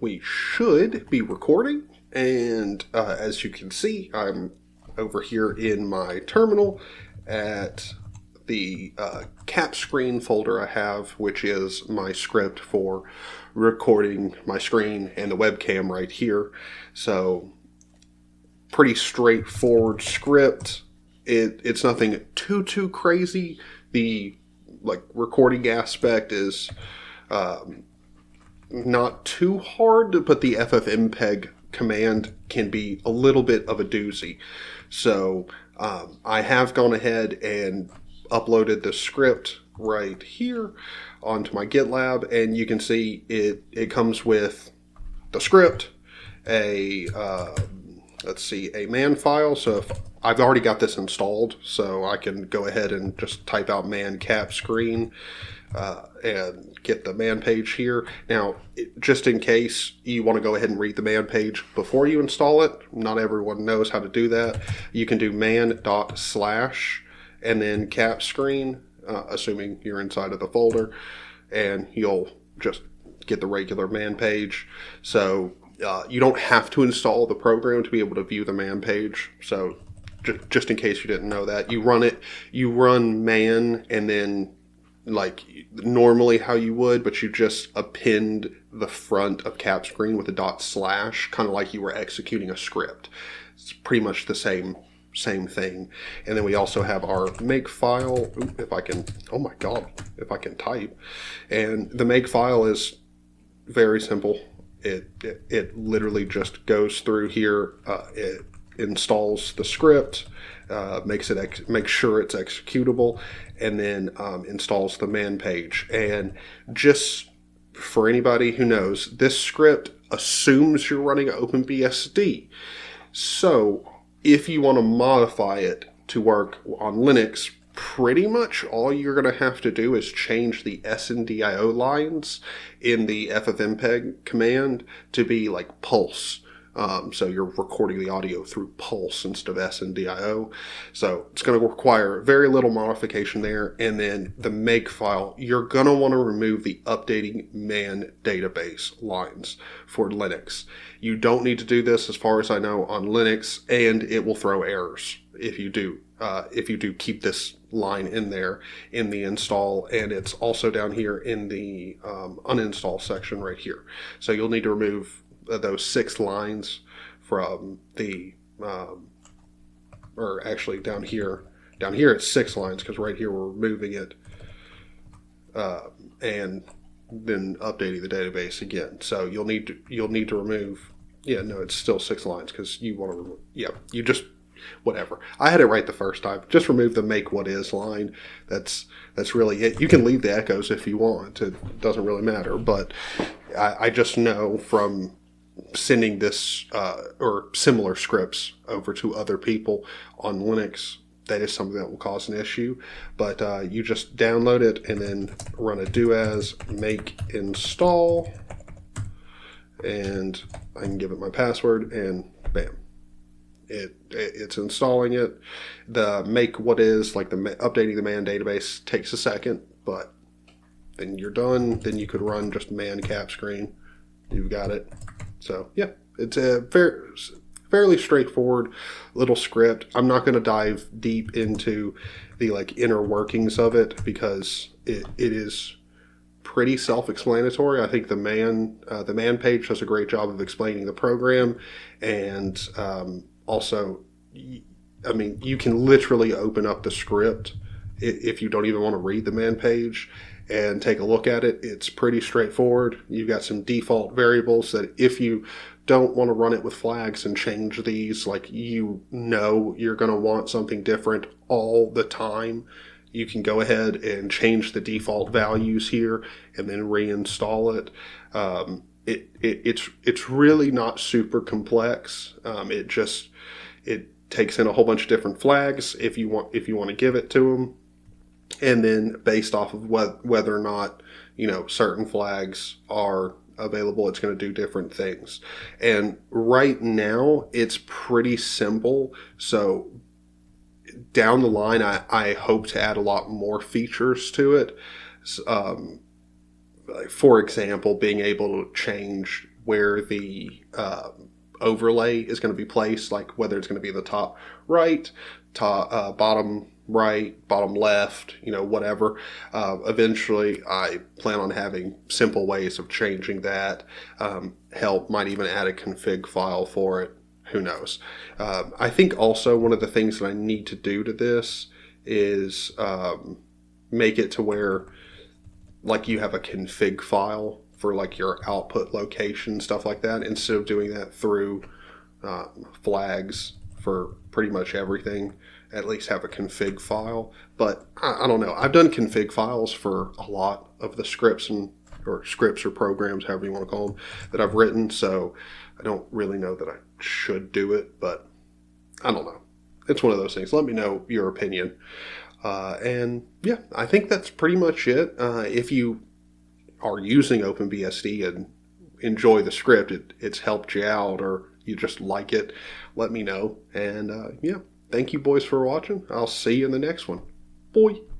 we should be recording. And as you can see, I'm over here in my terminal at the capscreen folder I have, which is my script for recording my screen and the webcam right here. So pretty straightforward script. It's nothing too crazy. The recording aspect is not too hard, but the ffmpeg command can be a little bit of a doozy. So I have gone ahead and uploaded the script right here onto my GitLab, and you can see it comes with the script, a man file. So if I've already got this installed, so I can go ahead and just type out man capscreen and get the man page here. Now, just in case you want to go ahead and read the man page before you install it, not everyone knows how to do that. You can do man./ and then capscreen, assuming you're inside of the folder, and you'll just get the regular man page. So you don't have to install the program to be able to view the man page. So just in case you didn't know that, you run man and then like normally how you would, but you just append the front of capscreen with a / kind of like you were executing a script. It's pretty much the same thing. And then we also have our make file. If I can type. And the make file is very simple. It literally just goes through here. It installs the script, makes sure it's executable, and then installs the man page. And just for anybody who knows, this script assumes you're running OpenBSD. So if you want to modify it to work on Linux, pretty much all you're going to have to do is change the SNDIO lines in the ffmpeg command to be like pulse. So you're recording the audio through pulse instead of SNDIO. So it's going to require very little modification there. And then the make file, you're going to want to remove the updating man database lines for Linux. You don't need to do this, as far as I know, on Linux, and it will throw errors if you do. If you do keep this line in there in the install, and it's also down here in the uninstall section right here. So you'll need to remove those 6 lines from the, or actually down here it's 6 lines, because right here we're removing it and then updating the database again. So you'll need to remove. Yeah, no, it's still 6 lines because you want to remove. Yeah, you just. Whatever. I had it right the first time. Just remove the make what is line. That's really it. You can leave the echoes if you want. It doesn't really matter. But I just know from sending this or similar scripts over to other people on Linux, that is something that will cause an issue. But you just download it and then run a do as make install, and I can give it my password, and bam. It's installing it. The make what is, like the updating the man database, takes a second, but then you're done. Then you could run just man capscreen. You've got it. So yeah, it's a fairly straightforward little script. I'm not going to dive deep into the inner workings of it, because it is pretty self-explanatory. I think the man page does a great job of explaining the program, and also, I mean, you can literally open up the script if you don't even want to read the man page and take a look at it. It's pretty straightforward. You've got some default variables that if you don't want to run it with flags and change these, you're going to want something different all the time, you can go ahead and change the default values here and then reinstall it. It's really not super complex. It takes in a whole bunch of different flags if you want to give it to them, and then based off of whether or not certain flags are available, it's going to do different things. And right now it's pretty simple. So down the line, I hope to add a lot more features to it. For example, being able to change where the overlay is going to be placed, like whether it's going to be the top right, bottom right, bottom left, whatever. Eventually, I plan on having simple ways of changing that. Help might even add a config file for it. Who knows? I think also one of the things that I need to do to this is make it to where like you have a config file for like your output location, stuff like that, instead of doing that through flags for pretty much everything. At least have a config file. But I don't know. I've done config files for a lot of the scripts or programs, however you want to call them, that I've written. So I don't really know that I should do it, but I don't know. It's one of those things. Let me know your opinion. And yeah, I think that's pretty much it. If you are using OpenBSD and enjoy the script, it's helped you out, or you just like it, let me know. And yeah, thank you boys for watching. I'll see you in the next one. Bye.